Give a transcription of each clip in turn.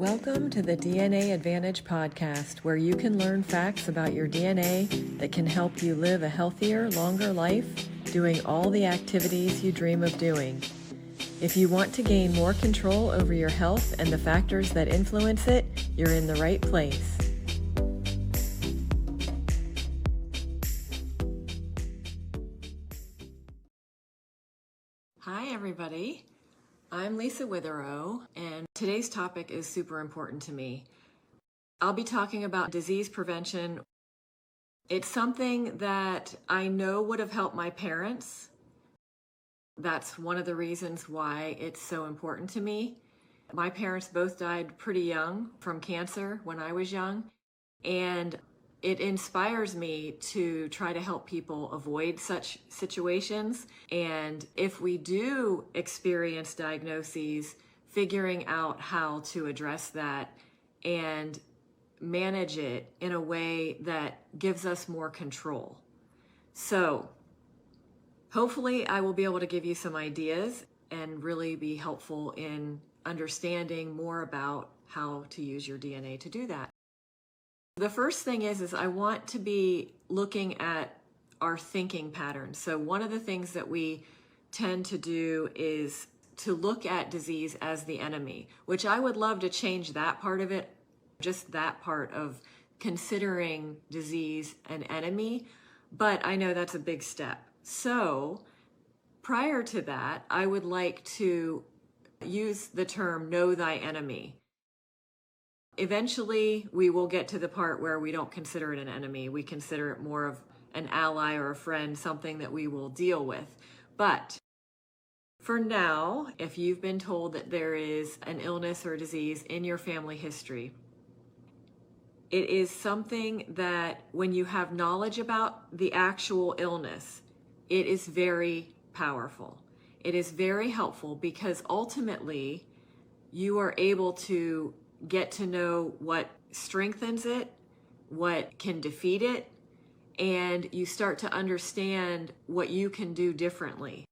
Welcome to the DNA Advantage podcast, where you can learn facts about your DNA that can help you live a healthier, longer life, doing all the activities you dream of doing. If you want to gain more control over your health and the factors that influence it, you're in the right place. Hi, everybody. I'm Lisa Witherow, and today's topic is super important to me. I'll be talking about disease prevention. It's something that I know would have helped my parents. That's one of the reasons why it's so important to me. My parents both died pretty young from cancer when I was young, and it inspires me to try to help people avoid such situations. And if we do experience diagnoses, figuring out how to address that and manage it in a way that gives us more control. So hopefully I will be able to give you some ideas and really be helpful in understanding more about how to use your DNA to do that. The first thing is I want to be looking at our thinking patterns. So one of the things that we tend to do is to look at disease as the enemy, which I would love to change that part of it, just that part of considering disease an enemy, but I know that's a big step. So prior to that, I would like to use the term know thy enemy. Eventually, we will get to the part where we don't consider it an enemy. We consider it more of an ally or a friend, something that we will deal with. But for now, if you've been told that there is an illness or disease in your family history, it is something that when you have knowledge about the actual illness, it is very powerful. It is very helpful because ultimately you are able to get to know what strengthens it, what can defeat it, and you start to understand what you can do differently.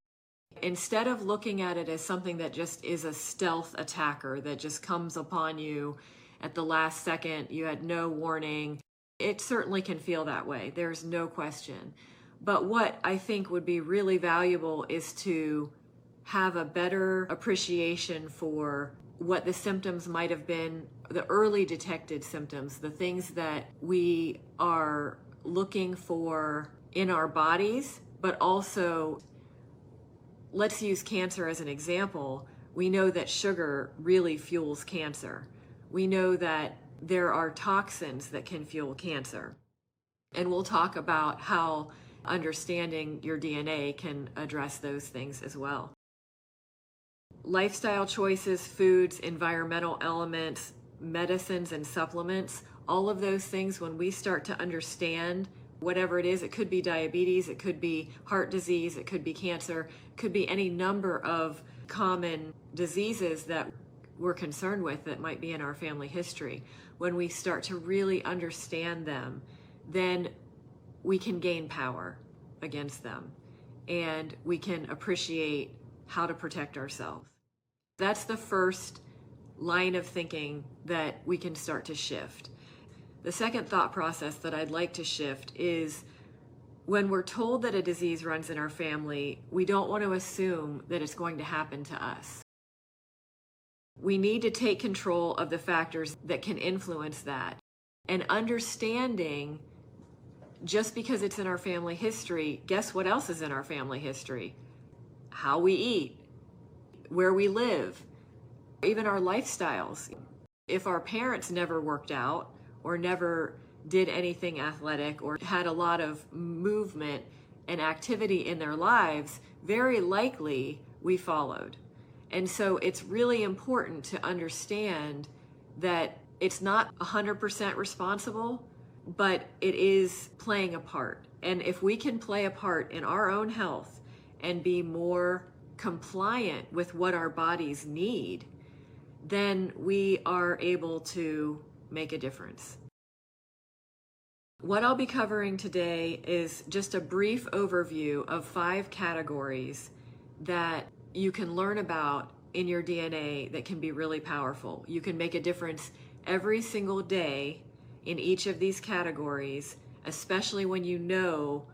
Instead of looking at it as something that just is a stealth attacker that just comes upon you at the last second, you had no warning. It certainly can feel that way. There's no question. But what I think would be really valuable is to have a better appreciation for what the symptoms might have been, the early detected symptoms, the things that we are looking for in our bodies, but also, let's use cancer as an example. We know that sugar really fuels cancer. We know that there are toxins that can fuel cancer. And we'll talk about how understanding your DNA can address those things as well. Lifestyle choices, foods, environmental elements, medicines and supplements, all of those things, when we start to understand whatever it is, it could be diabetes, it could be heart disease, it could be cancer, it could be any number of common diseases that we're concerned with that might be in our family history. When we start to really understand them, then we can gain power against them and we can appreciate how to protect ourselves. That's the first line of thinking that we can start to shift. The second thought process that I'd like to shift is when we're told that a disease runs in our family, we don't want to assume that it's going to happen to us. We need to take control of the factors that can influence that. And understanding, just because it's in our family history, guess what else is in our family history? How we eat, where we live, even our lifestyles. If our parents never worked out or never did anything athletic or had a lot of movement and activity in their lives, very likely we followed. And so it's really important to understand that it's not 100% responsible, but it is playing a part. And if we can play a part in our own health and be more compliant with what our bodies need, then we are able to make a difference. What I'll be covering today is just a brief overview of 5 categories that you can learn about in your DNA that can be really powerful. You can make a difference every single day in each of these categories, especially when you know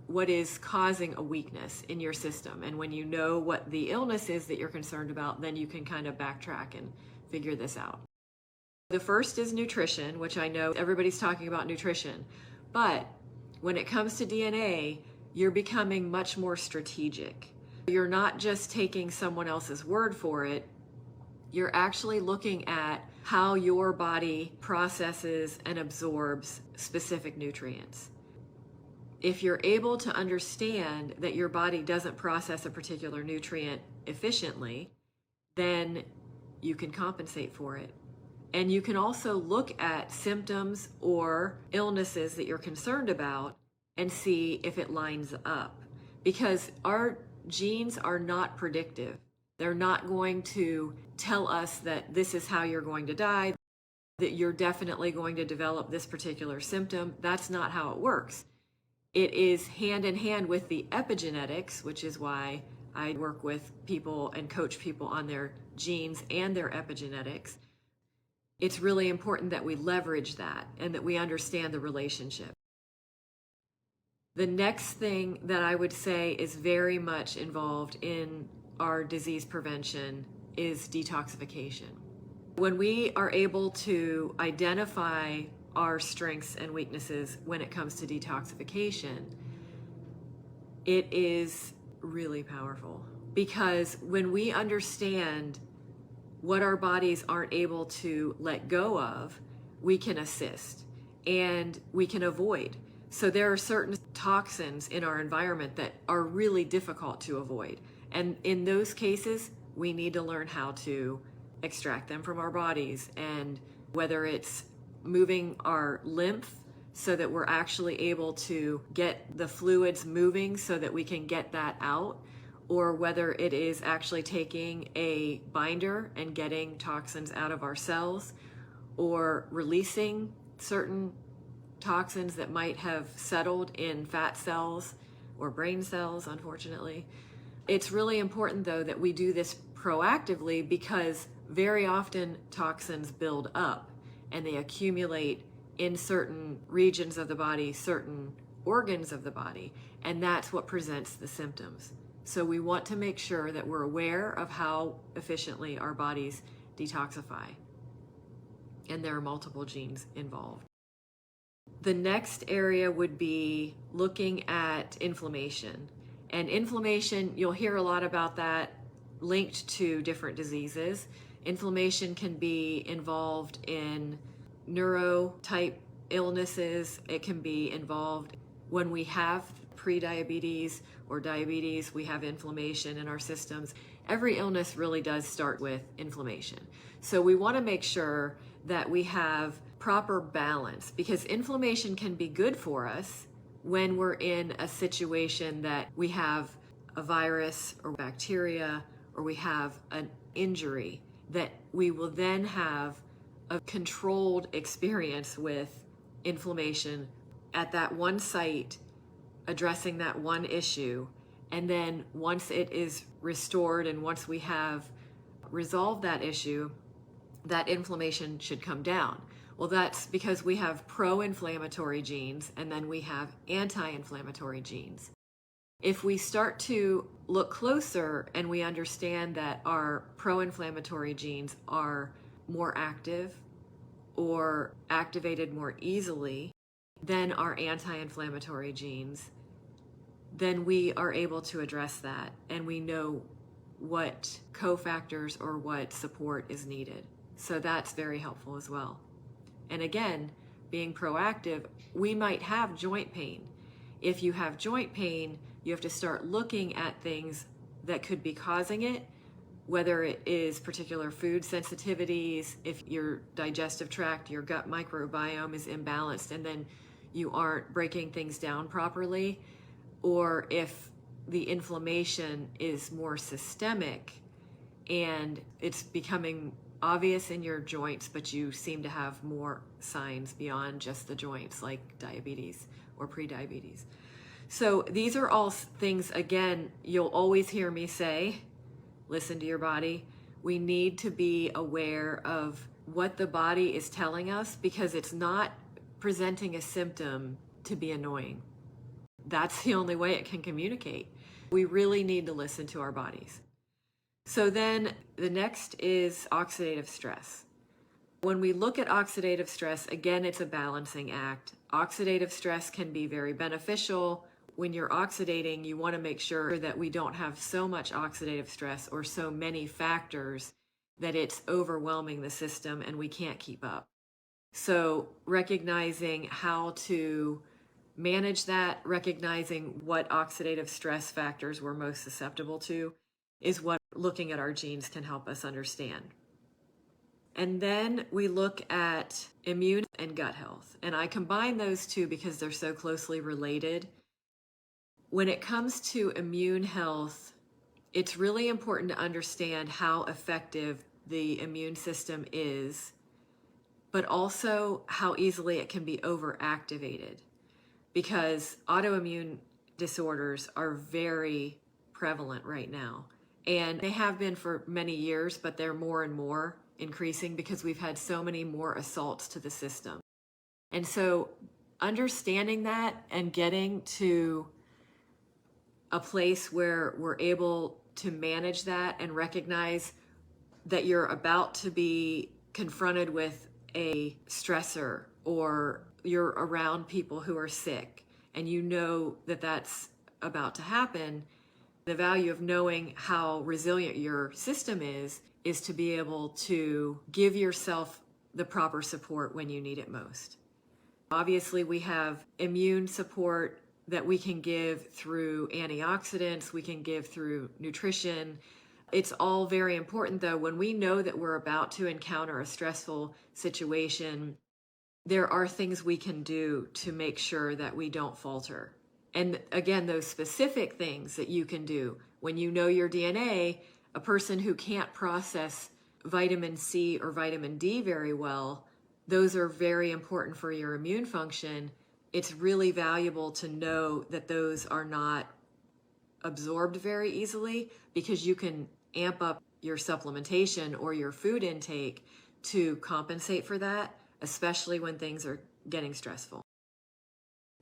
what is causing a weakness in your system. And when you know what the illness is that you're concerned about, then you can kind of backtrack and figure this out. The first is nutrition, which I know everybody's talking about nutrition, but when it comes to DNA, you're becoming much more strategic. You're not just taking someone else's word for it. You're actually looking at how your body processes and absorbs specific nutrients. If you're able to understand that your body doesn't process a particular nutrient efficiently, then you can compensate for it. And you can also look at symptoms or illnesses that you're concerned about and see if it lines up. Because our genes are not predictive. They're not going to tell us that this is how you're going to die, that you're definitely going to develop this particular symptom. That's not how it works. It is hand in hand with the epigenetics, which is why I work with people and coach people on their genes and their epigenetics. It's really important that we leverage that and that we understand the relationship. The next thing that I would say is very much involved in our disease prevention is detoxification. When we are able to identify our strengths and weaknesses when it comes to detoxification, it is really powerful, because when we understand what our bodies aren't able to let go of, we can assist and we can avoid. So there are certain toxins in our environment that are really difficult to avoid. And in those cases, we need to learn how to extract them from our bodies. And whether it's moving our lymph so that we're actually able to get the fluids moving so that we can get that out, or whether it is actually taking a binder and getting toxins out of our cells, or releasing certain toxins that might have settled in fat cells or brain cells, unfortunately. It's really important, though, that we do this proactively, because very often toxins build up and they accumulate in certain regions of the body, certain organs of the body, and that's what presents the symptoms. So we want to make sure that we're aware of how efficiently our bodies detoxify. And there are multiple genes involved. The next area would be looking at inflammation. And inflammation, you'll hear a lot about that linked to different diseases. Inflammation can be involved in neuro-type illnesses. It can be involved when we have pre-diabetes or diabetes, we have inflammation in our systems. Every illness really does start with inflammation. So we want to make sure that we have proper balance, because inflammation can be good for us when we're in a situation that we have a virus or bacteria, or we have an injury, that we will then have a controlled experience with inflammation at that one site, addressing that one issue. And then once it is restored and once we have resolved that issue, that inflammation should come down. Well, that's because we have pro-inflammatory genes and then we have anti-inflammatory genes. If we start to look closer and we understand that our pro-inflammatory genes are more active or activated more easily than our anti-inflammatory genes, then we are able to address that, and we know what cofactors or what support is needed. So that's very helpful as well. And again, being proactive, we might have joint pain. If you have joint pain, you have to start looking at things that could be causing it, whether it is particular food sensitivities, if your digestive tract, your gut microbiome is imbalanced and then you aren't breaking things down properly, or if the inflammation is more systemic and it's becoming obvious in your joints, but you seem to have more signs beyond just the joints, like diabetes or pre-diabetes. So these are all things, again, you'll always hear me say, listen to your body. We need to be aware of what the body is telling us, because it's not presenting a symptom to be annoying. That's the only way it can communicate. We really need to listen to our bodies. So then the next is oxidative stress. When we look at oxidative stress, again, it's a balancing act. Oxidative stress can be very beneficial. When you're oxidating, you want to make sure that we don't have so much oxidative stress or so many factors that it's overwhelming the system and we can't keep up. So recognizing how to manage that, recognizing what oxidative stress factors we're most susceptible to, is what looking at our genes can help us understand. And then we look at immune and gut health. And I combine those two because they're so closely related. When it comes to immune health, it's really important to understand how effective the immune system is, but also how easily it can be overactivated, because autoimmune disorders are very prevalent right now. And they have been for many years, but they're more and more increasing because we've had so many more assaults to the system. And so understanding that and getting to a place where we're able to manage that and recognize that you're about to be confronted with a stressor, or you're around people who are sick and you know that that's about to happen, the value of knowing how resilient your system is to be able to give yourself the proper support when you need it most. Obviously, we have immune support that we can give through antioxidants, we can give through nutrition. It's all very important, though. When we know that we're about to encounter a stressful situation, there are things we can do to make sure that we don't falter. And again, those specific things that you can do when you know your DNA, a person who can't process vitamin C or vitamin D very well, those are very important for your immune function. It's really valuable to know that those are not absorbed very easily, because you can amp up your supplementation or your food intake to compensate for that, especially when things are getting stressful.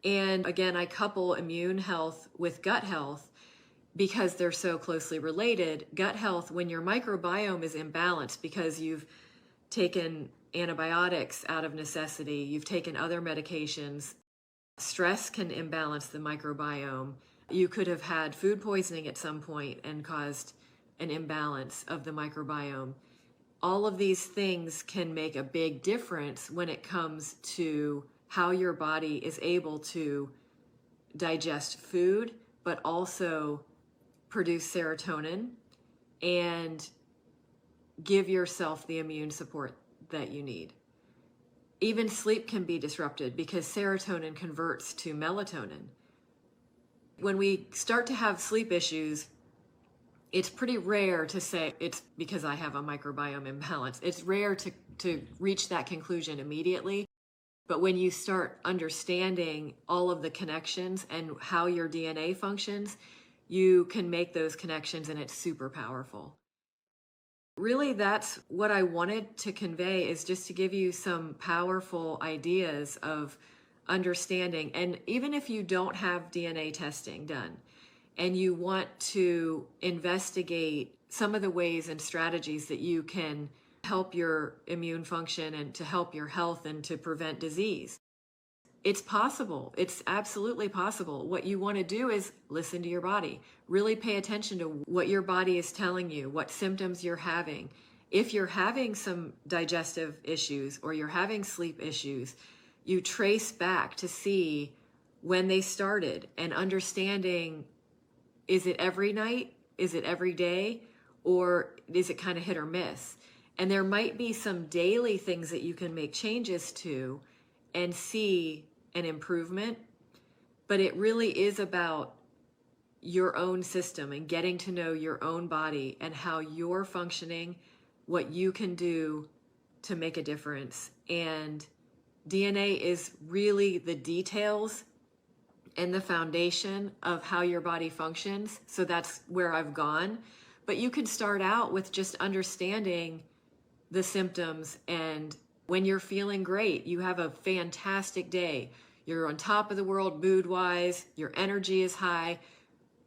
And again, I couple immune health with gut health because they're so closely related. Gut health, when your microbiome is imbalanced because you've taken antibiotics out of necessity, you've taken other medications, stress can imbalance the microbiome. You could have had food poisoning at some point and caused an imbalance of the microbiome. All of these things can make a big difference when it comes to how your body is able to digest food, but also produce serotonin and give yourself the immune support that you need. Even sleep can be disrupted because serotonin converts to melatonin. When we start to have sleep issues, it's pretty rare to say it's because I have a microbiome imbalance. It's rare to reach that conclusion immediately. But when you start understanding all of the connections and how your DNA functions, you can make those connections, and it's super powerful. Really, that's what I wanted to convey, is just to give you some powerful ideas of understanding. And even if you don't have DNA testing done and you want to investigate some of the ways and strategies that you can help your immune function and to help your health and to prevent disease, it's possible. It's absolutely possible. What you want to do is listen to your body. Really pay attention to what your body is telling you, what symptoms you're having. If you're having some digestive issues or you're having sleep issues, you trace back to see when they started and understanding, is it every night? Is it every day? Or is it kind of hit or miss? And there might be some daily things that you can make changes to and see an improvement, but it really is about your own system and getting to know your own body and how you're functioning, what you can do to make a difference. And DNA is really the details and the foundation of how your body functions. So that's where I've gone. But you can start out with just understanding the symptoms, and when you're feeling great, you have a fantastic day. You're on top of the world mood-wise, your energy is high.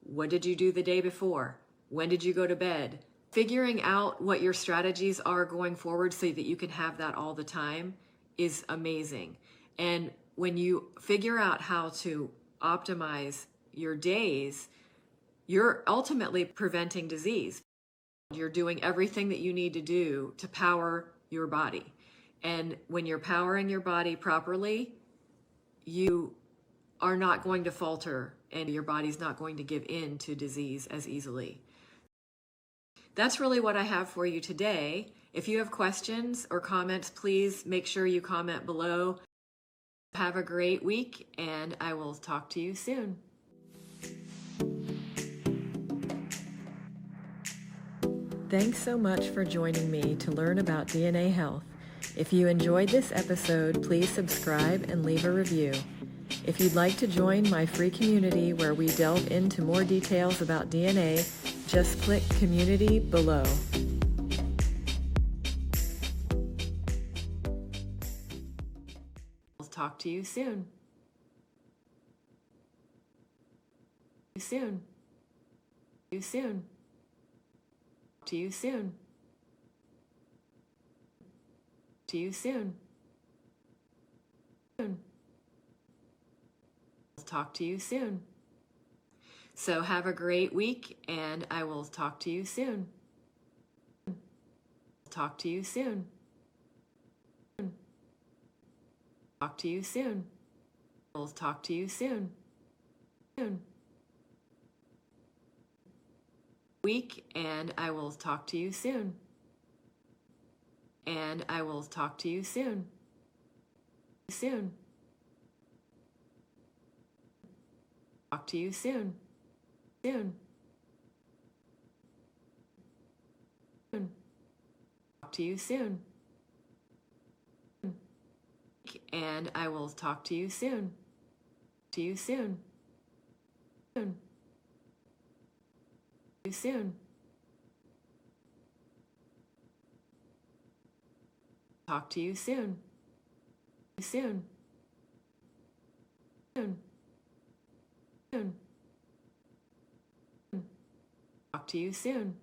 What did you do the day before? When did you go to bed? Figuring out what your strategies are going forward so that you can have that all the time is amazing. And when you figure out how to optimize your days, you're ultimately preventing disease. You're doing everything that you need to do to power your body. And when you're powering your body properly, you are not going to falter and your body's not going to give in to disease as easily. That's really what I have for you today. If you have questions or comments, please make sure you comment below. Have a great week, and I will talk to you soon. Thanks so much for joining me to learn about DNA Health. If you enjoyed this episode, please subscribe and leave a review. If you'd like to join my free community where we delve into more details about DNA, just click Community below. I'll talk to you soon. Soon. You soon. To you soon. To you soon. Soon. I'll talk to you soon. So have a great week, and I will talk to you soon. Talk to you soon. Talk to you soon. I'll talk to you soon. Soon. Week, and I will talk to you soon. And I will talk to you soon. Soon. Talk to you soon. Soon. Soon. Talk to you soon. And I will talk to you soon. To you soon. Soon. You soon. Talk to you soon. Soon. Soon. Soon. Talk to you soon.